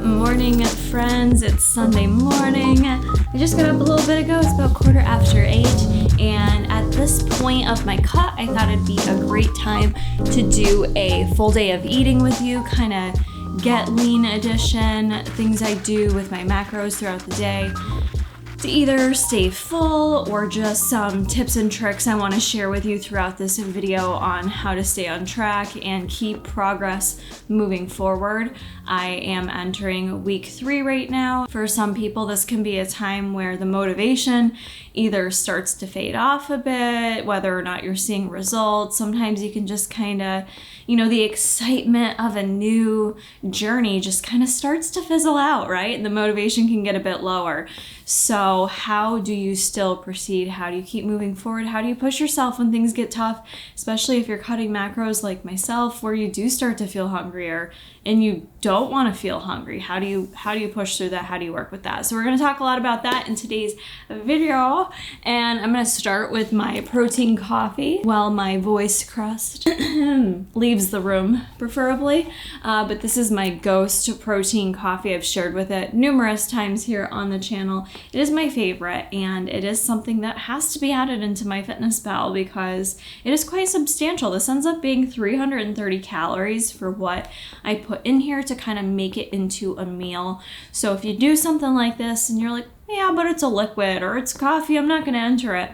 morning, friends. It's Sunday morning. I just got up a little bit ago. It's about 8:15, and at this point of my cut, I thought it'd be a great time to do a full day of eating with you, kind of get lean edition, things I do with my macros throughout the day to either stay full or just some tips and tricks I want to share with you throughout this video on how to stay on track and keep progress moving forward. I am entering week 3 right now. For some people, this can be a time where the motivation either starts to fade off a bit, whether or not you're seeing results. Sometimes you can just kind of, the excitement of a new journey just kind of starts to fizzle out, right? And the motivation can get a bit lower. So how do you still proceed? How do you keep moving forward? How do you push yourself when things get tough, especially if you're cutting macros like myself, where you do start to feel hungrier and you don't want to feel hungry? How do you push through that? How do you work with that? So we're going to talk a lot about that in today's video, and I'm going to start with my protein coffee while my voice crust leaves the room, preferably. But this is my Ghost protein coffee. I've shared with it numerous times here on the channel. It is my favorite, and it is something that has to be added into my fitness pal because it is quite substantial. This ends up being 330 calories for what I put in here to kind of make it into a meal. So if you do something like this and you're like, yeah, but it's a liquid or it's coffee, I'm not going to enter it,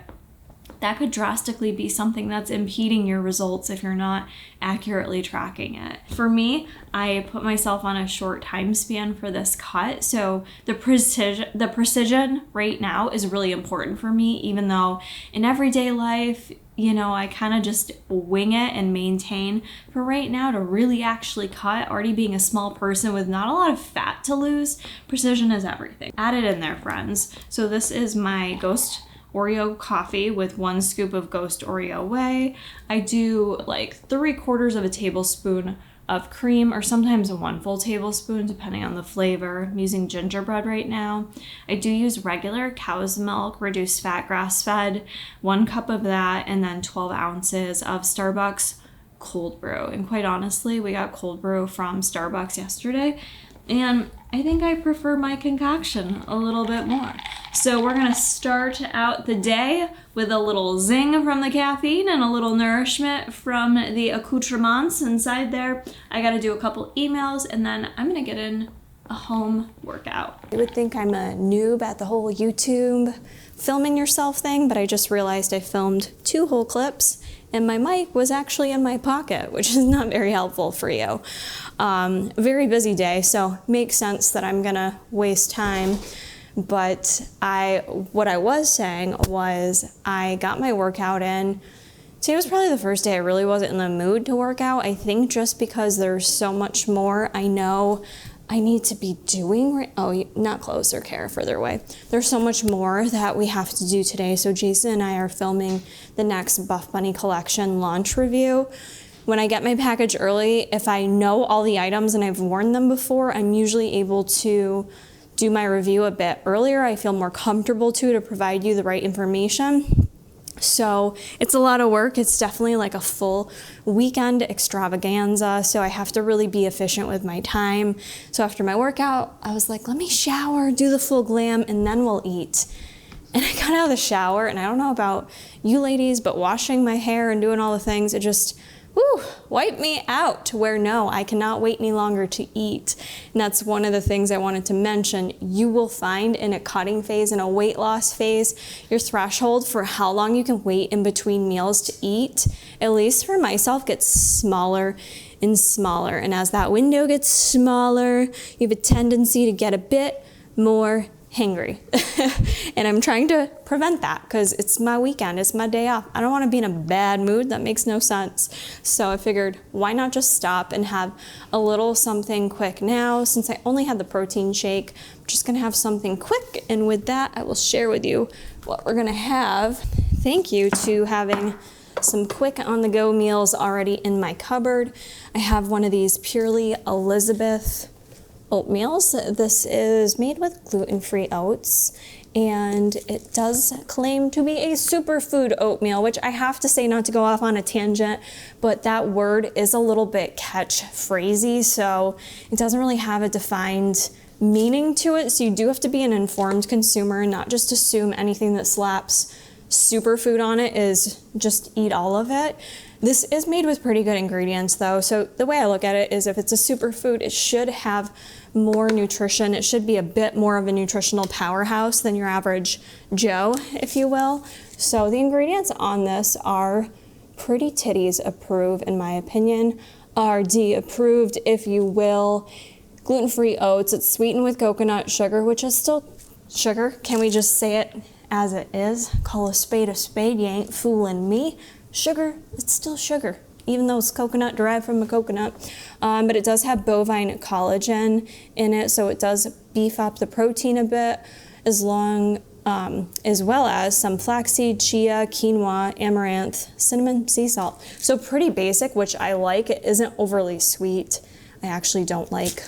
that could drastically be something that's impeding your results if you're not accurately tracking it. For me, I put myself on a short time span for this cut, so the precision right now is really important for me, even though in everyday life, I kind of just wing it and maintain. For right now, to really actually cut, already being a small person with not a lot of fat to lose, precision is everything. Add it in there, friends. So this is my Ghost Oreo coffee with 1 scoop of Ghost Oreo whey. I do like 3/4 of a tablespoon of cream, or sometimes 1 full tablespoon depending on the flavor. I'm using gingerbread right now. I do use regular cow's milk, reduced fat, grass-fed, 1 cup of that, and then 12 ounces of Starbucks cold brew. And quite honestly, we got cold brew from Starbucks yesterday, and I think I prefer my concoction a little bit more. So we're gonna start out the day with a little zing from the caffeine and a little nourishment from the accoutrements inside there. I gotta do a couple emails, and then I'm gonna get in a home workout. You would think I'm a noob at the whole YouTube filming yourself thing, but I just realized I filmed 2 whole clips and my mic was actually in my pocket, which is not very helpful for you. Very busy day, so makes sense that I'm gonna waste time. But what I was saying was I got my workout in. Today was probably the first day I really wasn't in the mood to work out. I think just because there's so much more I know I need to be doing. Not closer, Kara, further away. There's so much more that we have to do today. So Jason and I are filming the next Buff Bunny collection launch review. When I get my package early, if I know all the items and I've worn them before, I'm usually able to do my review a bit earlier. I feel more comfortable to provide you the right information. So it's a lot of work. It's definitely like a full weekend extravaganza. So I have to really be efficient with my time. So after my workout, I was like, let me shower, do the full glam, and then we'll eat. And I got out of the shower, and I don't know about you ladies, but washing my hair and doing all the things, it just wiped me out to where no, I cannot wait any longer to eat. And that's one of the things I wanted to mention. You will find in a cutting phase and a weight loss phase, your threshold for how long you can wait in between meals to eat, at least for myself, gets smaller and smaller. And as that window gets smaller, you have a tendency to get a bit more hangry. And I'm trying to prevent that because it's my weekend, it's my day off. I don't want to be in a bad mood. That makes no sense. So I figured, why not just stop and have a little something quick now? Since I only had the protein shake, I'm just gonna have something quick. And with that, I will share with you what we're gonna have. Thank you to having some quick on-the-go meals already in my cupboard. I have one of these Purely Elizabeth oatmeals. This is made with gluten-free oats, and it does claim to be a superfood oatmeal, which I have to say, not to go off on a tangent, but that word is a little bit catchphrasy, so it doesn't really have a defined meaning to it. So you do have to be an informed consumer and not just assume anything that slaps superfood on it is just eat all of it. This is made with pretty good ingredients though. So the way I look at it is if it's a superfood, it should have more nutrition. It should be a bit more of a nutritional powerhouse than your average Joe, if you will. So the ingredients on this are pretty titties approved, in my opinion. RD approved, if you will. Gluten-free oats. It's sweetened with coconut sugar, which is still sugar. Can we just say it as it is? Call a spade, you ain't fooling me. Sugar, it's still sugar, even though it's coconut, derived from a coconut. But it does have bovine collagen in it, so it does beef up the protein a bit, as well as some flaxseed, chia, quinoa, amaranth, cinnamon, sea salt. So pretty basic, which I like. It isn't overly sweet. I actually don't like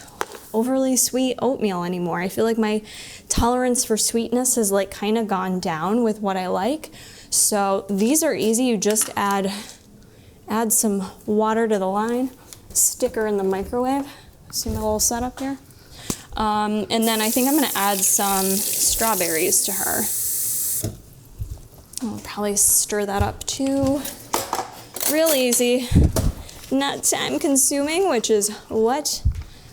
overly sweet oatmeal anymore. I feel like my tolerance for sweetness has like kind of gone down with what I like. So these are easy. You just add some water to the line, stick her in the microwave. See my little setup here? And then I think I'm gonna add some strawberries to her. I'll probably stir that up too. Real easy, not time consuming, which is what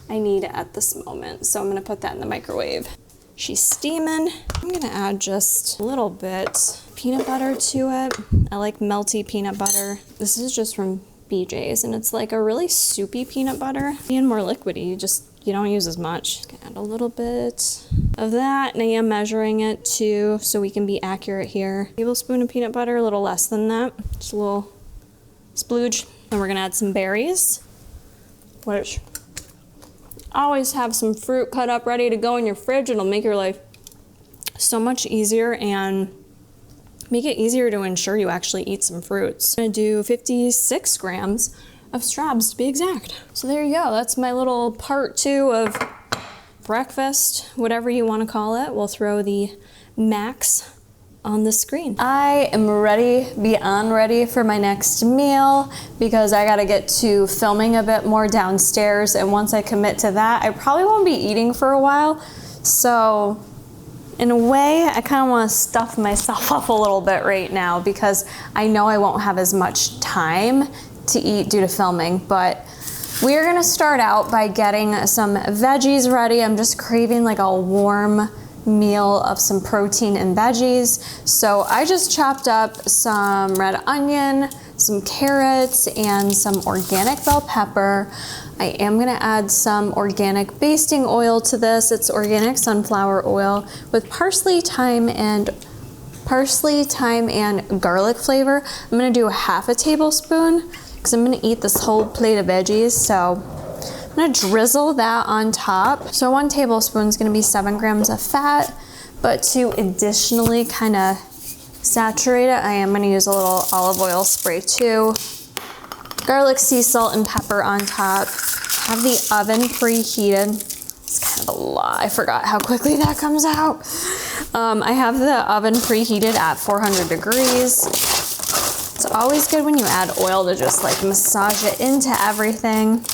I need at this moment. So I'm gonna put that in the microwave. She's steaming. I'm gonna add just a little bit peanut butter to it. I like melty peanut butter. This is just from BJ's and it's like a really soupy peanut butter. Being more liquidy, you don't use as much. Add a little bit of that, and I am measuring it too, so we can be accurate here. A tablespoon of peanut butter, a little less than that. Just a little splooge. And we're gonna add some berries, which always have some fruit cut up ready to go in your fridge. It'll make your life so much easier and make it easier to ensure you actually eat some fruits. I'm gonna do 56 grams of straws to be exact. So there you go, that's my little part 2 of breakfast, whatever you wanna call it. We'll throw the max on the screen. I am ready, beyond ready for my next meal because I gotta get to filming a bit more downstairs, and once I commit to that, I probably won't be eating for a while. So in a way, I kind of want to stuff myself up a little bit right now because I know I won't have as much time to eat due to filming, but we're gonna start out by getting some veggies ready. I'm just craving like a warm meal of some protein and veggies. So I just chopped up some red onion, some carrots, and some organic bell pepper. I am gonna add some organic basting oil to this. It's organic sunflower oil with parsley, thyme, and garlic flavor. I'm gonna do half a tablespoon because I'm gonna eat this whole plate of veggies. So I'm gonna drizzle that on top. So 1 tablespoon is gonna be 7 grams of fat, but to additionally kind of saturate it, I am gonna use a little olive oil spray too. Garlic, sea salt, and pepper on top. Have the oven preheated. It's kind of a lot. I forgot how quickly that comes out. I have the oven preheated at 400 degrees. It's always good when you add oil to just like massage it into everything.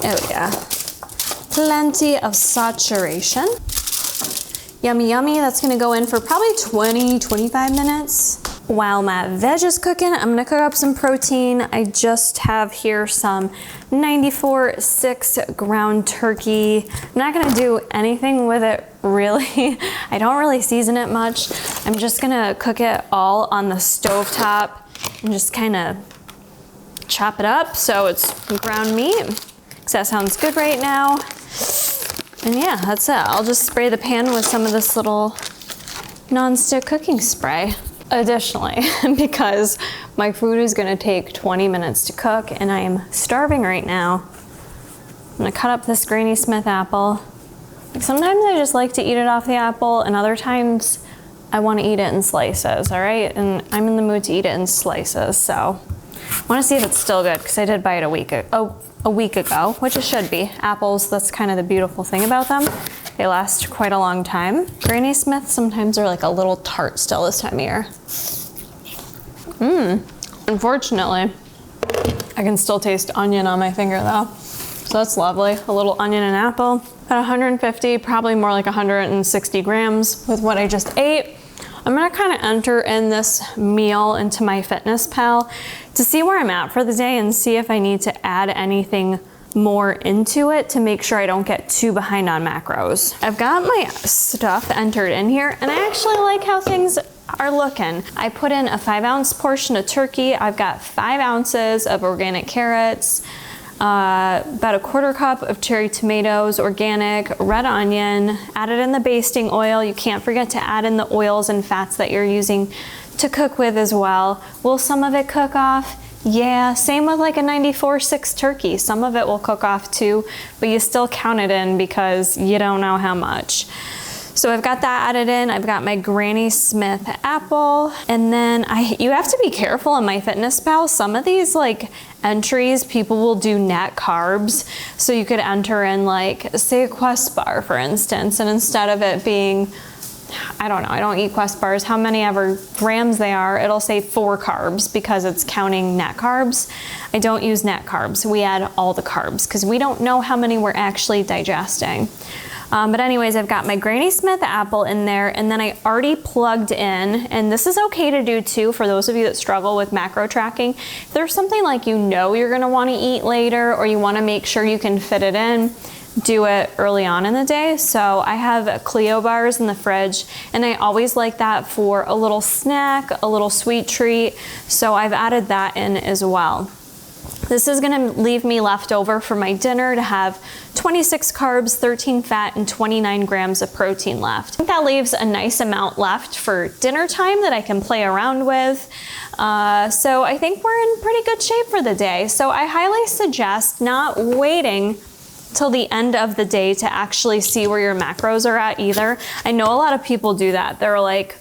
Oh yeah, plenty of saturation. Yummy, yummy. That's gonna go in for probably 20-25 minutes. While my veg is cooking, I'm gonna cook up some protein. I just have here some 94.6 ground turkey. I'm not gonna do anything with it really. I don't really season it much. I'm just gonna cook it all on the stovetop and just kind of chop it up so it's ground meat. Because that sounds good right now. And yeah, that's it. I'll just spray the pan with some of this little non-stick cooking spray. Additionally, because my food is gonna take 20 minutes to cook and I am starving right now, I'm gonna cut up this Granny Smith apple. Like sometimes I just like to eat it off the apple, and other times I wanna eat it in slices, all right? And I'm in the mood to eat it in slices, so I wanna see if it's still good, because I did buy it a week ago, which it should be. Apples, that's kind of the beautiful thing about them. They last quite a long time. Granny Smith sometimes are like a little tart still this time of year. Unfortunately, I can still taste onion on my finger though. So that's lovely. A little onion and apple. At 150, probably more like 160 grams with what I just ate. I'm gonna kind of enter in this meal into my Fitness Pal to see where I'm at for the day and see if I need to add anything more into it to make sure I don't get too behind on macros. I've got my stuff entered in here and I actually like how things are looking. I put in a 5-ounce portion of turkey. I've got 5 ounces of organic carrots, about a 1/4 cup of cherry tomatoes, organic, red onion, added in the basting oil. You can't forget to add in the oils and fats that you're using to cook with as well. Will some of it cook off? Yeah, same with like a 94.6 turkey. Some of it will cook off too, but you still count it in because you don't know how much. So I've got that added in. I've got my Granny Smith apple. And then you have to be careful in my Fitness Pal. Some of these like entries, people will do net carbs. So you could enter in like, say a Quest bar, for instance, and instead of it being, I don't know, I don't eat Quest bars, how many ever grams they are, it'll say 4 carbs because it's counting net carbs. I don't use net carbs. We add all the carbs because we don't know how many we're actually digesting. But anyways, I've got my Granny Smith apple in there, and then I already plugged in, and this is okay to do too for those of you that struggle with macro tracking. If there's something like you know you're gonna wanna eat later, or you wanna make sure you can fit it in, do it early on in the day. So I have Clio bars in the fridge, and I always like that for a little snack, a little sweet treat. So I've added that in as well. This is gonna leave me left over for my dinner to have 26 carbs, 13 fat, and 29 grams of protein left. I think that leaves a nice amount left for dinner time that I can play around with. So I think we're in pretty good shape for the day. So I highly suggest not waiting till the end of the day to actually see where your macros are at either. I know a lot of people do that. They're like,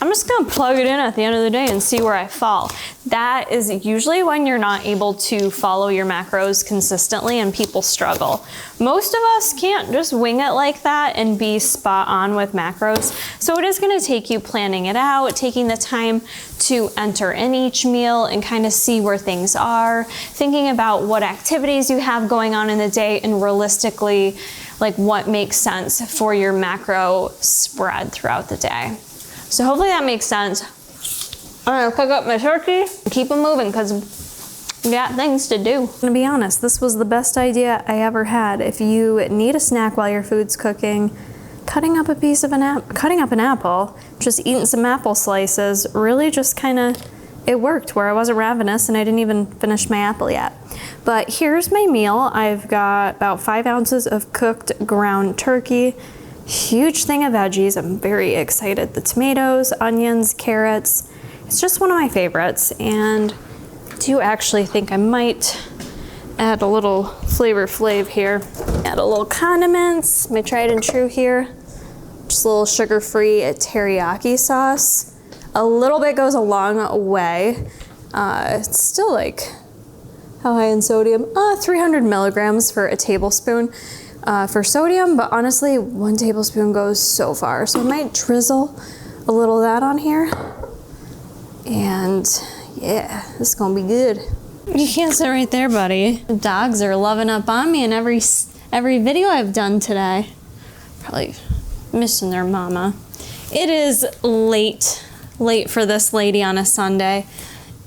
I'm just gonna plug it in at the end of the day and see where I fall. That is usually when you're not able to follow your macros consistently and people struggle. Most of us can't just wing it like that and be spot on with macros. So it is gonna take you planning it out, taking the time to enter in each meal and kind of see where things are, thinking about what activities you have going on in the day and realistically, like what makes sense for your macro spread throughout the day. So hopefully that makes sense. I'm gonna cook up my turkey and keep them moving because we got things to do. I'm gonna be honest, this was the best idea I ever had. If you need a snack while your food's cooking, cutting up an apple, just eating some apple slices, really just kind of, it worked where I wasn't ravenous and I didn't even finish my apple yet. But here's my meal. I've got about 5 ounces of cooked ground turkey, huge thing of veggies. I'm very excited. The tomatoes, onions, carrots. It's just one of my favorites, and I do actually think I might add a little flavor flav here. Add a little condiments, my tried and true here. Just a little sugar-free teriyaki sauce. A little bit goes a long way. It's still like, how high in sodium? 300 milligrams for a tablespoon. For sodium, but honestly, 1 tablespoon goes so far. So I might drizzle a little of that on here. And yeah, this is gonna be good. You can't sit right there, buddy. The dogs are loving up on me in every video I've done today. Probably missing their mama. It is late for this lady on a Sunday.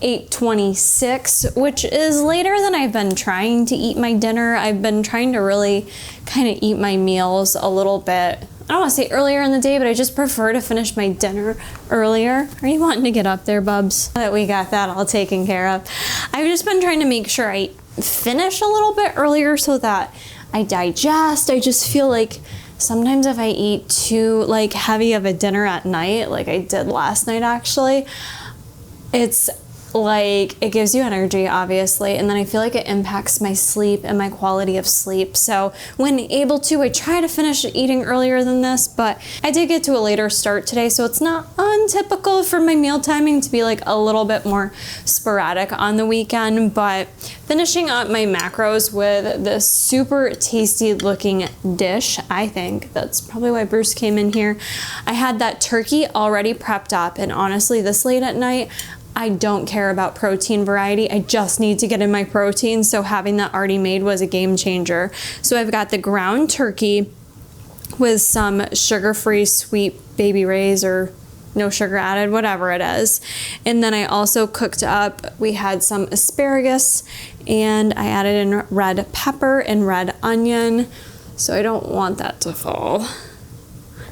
8:26, which is later than I've been trying to eat my dinner. I've been trying to really kind of eat my meals a little bit, I don't want to say earlier in the day, but I just prefer to finish my dinner earlier. Are you wanting to get up there, bubs? That we got that all taken care of. I've just been trying to make sure I finish a little bit earlier so that I digest. I just feel like sometimes if I eat too like heavy of a dinner at night, like I did last night actually, it's like it gives you energy, obviously, and then I feel like it impacts my sleep and my quality of sleep. So when able to, I try to finish eating earlier than this, but I did get to a later start today, so it's not untypical for my meal timing to be like a little bit more sporadic on the weekend. But finishing up my macros with this super tasty looking dish, I think that's probably why Bruce came in here. I had that turkey already prepped up, and honestly, this late at night, I don't care about protein variety. I just need to get in my protein, so having that already made was a game changer. So I've got the ground turkey with some sugar-free sweet baby rays or no sugar added, whatever it is. And then I also cooked up, we had some asparagus, and I added in red pepper and red onion, so I don't want that to fall.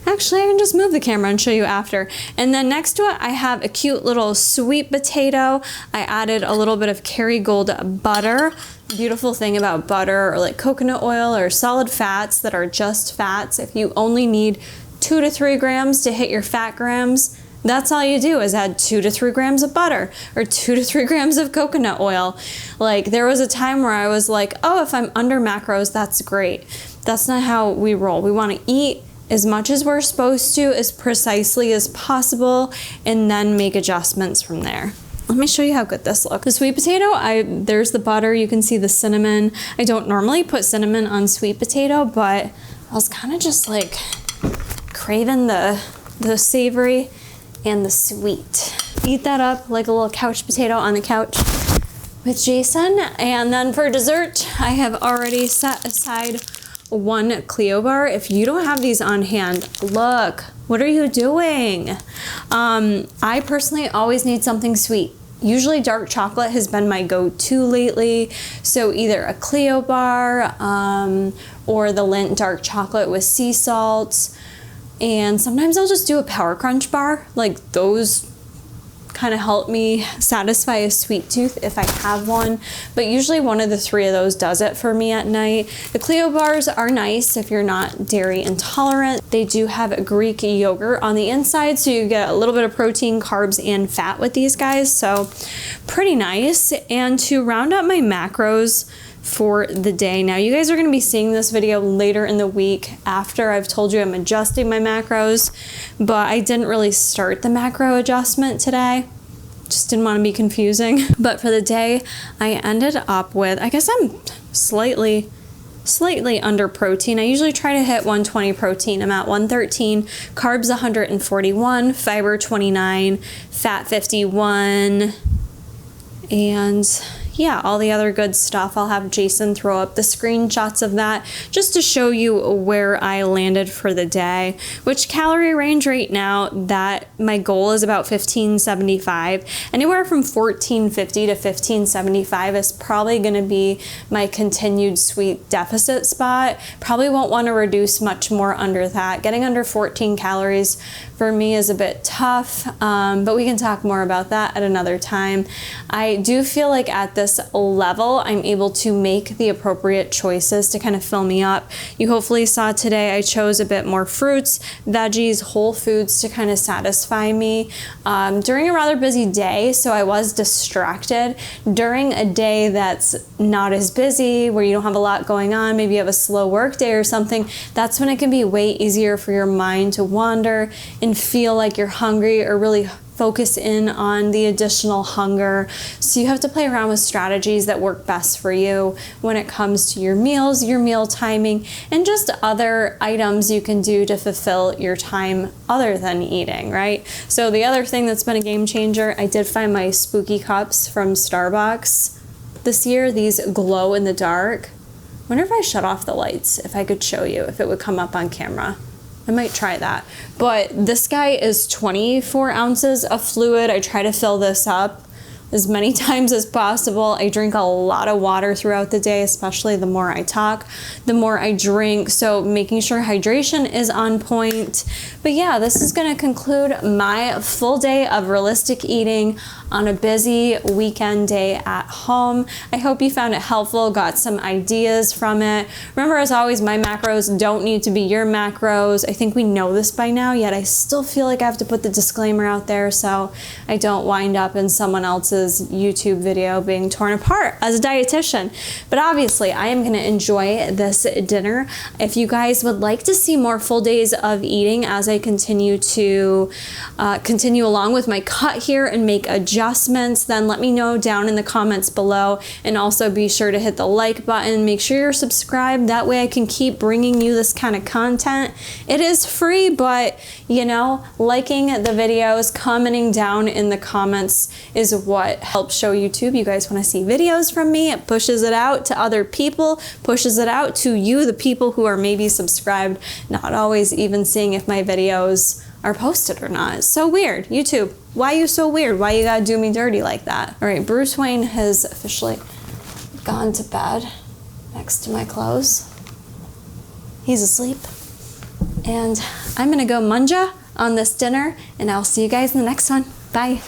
Actually, I can just move the camera and show you after. And then next to it, I have a cute little sweet potato. I added a little bit of Kerrygold butter. Beautiful thing about butter or like coconut oil or solid fats that are just fats, if you only need 2 to 3 grams to hit your fat grams, that's all you do is add 2 to 3 grams of butter or 2 to 3 grams of coconut oil. Like there was a time where I was like, oh, if I'm under macros, that's great. That's not how we roll. We want to eat as much as we're supposed to, as precisely as possible, and then make adjustments from there. Let me show you how good this looks. The sweet potato, there's the butter, you can see the cinnamon. I don't normally put cinnamon on sweet potato, but I was kind of just like craving the savory and the sweet. Eat that up like a little couch potato on the couch with Jason. And then for dessert, I have already set aside 1 Clio bar. If you don't have these on hand, look, what are you doing? I personally always need something sweet. Usually dark chocolate has been my go-to lately. So either a Clio bar or the Lindt dark chocolate with sea salt. And sometimes I'll just do a Power Crunch bar. Like those kind of help me satisfy a sweet tooth if I have one, but usually one of the 3 of those does it for me at night. The Clio bars are nice if you're not dairy intolerant. They do have Greek yogurt on the inside, so you get a little bit of protein, carbs, and fat with these guys, so pretty nice. And to round up my macros for the day. Now you guys are going to be seeing this video later in the week after I've told you I'm adjusting my macros, but I didn't really start the macro adjustment today. Just didn't want to be confusing. But for the day, I ended up with, I guess I'm slightly under protein. I usually try to hit 120 protein. I'm at 113, carbs 141, fiber 29, fat 51, and yeah, all the other good stuff. I'll have Jason throw up the screenshots of that just to show you where I landed for the day, which calorie range right now, that my goal is about 1575. Anywhere from 1450 to 1575 is probably going to be my continued sweet deficit spot. Probably won't want to reduce much more under that. Getting under 14 calories for me is a bit tough, but we can talk more about that at another time. I do feel like at this level, I'm able to make the appropriate choices to kind of fill me up. You hopefully saw today I chose a bit more fruits, veggies, whole foods to kind of satisfy me during a rather busy day, so I was distracted. During a day that's not as busy, where you don't have a lot going on, maybe you have a slow work day or something, that's when it can be way easier for your mind to wander and feel like you're hungry or really focus in on the additional hunger. So you have to play around with strategies that work best for you when it comes to your meals, your meal timing, and just other items you can do to fulfill your time other than eating, right? So the other thing that's been a game changer, I did find my spooky cups from Starbucks this year. These glow in the dark. I wonder if I shut off the lights, if I could show you, if it would come up on camera. I might try that. But this guy is 24 ounces of fluid. I try to fill this up as many times as possible. I drink a lot of water throughout the day, especially the more I talk, the more I drink. So making sure hydration is on point. But yeah, this is going to conclude my full day of realistic eating on a busy weekend day at home. I hope you found it helpful, got some ideas from it. Remember, as always, my macros don't need to be your macros. I think we know this by now, yet I still feel like I have to put the disclaimer out there so I don't wind up in someone else's else's YouTube video being torn apart as a dietitian. But obviously I am going to enjoy this dinner. If you guys would like to see more full days of eating as I continue to continue along with my cut here and make adjustments, then let me know down in the comments below, and also be sure to hit the like button. Make sure you're subscribed, that way I can keep bringing you this kind of content. It is free, but you know, liking the videos, commenting down in the comments is what helps show YouTube you guys want to see videos from me. It pushes it out to other people, pushes it out to you, the people who are maybe subscribed, not always even seeing if my videos are posted or not. It's so weird. YouTube, why are you so weird? Why you gotta do me dirty like that? All right, Bruce Wayne has officially gone to bed next to my clothes. He's asleep. And I'm gonna go munja on this dinner, and I'll see you guys in the next one. Bye.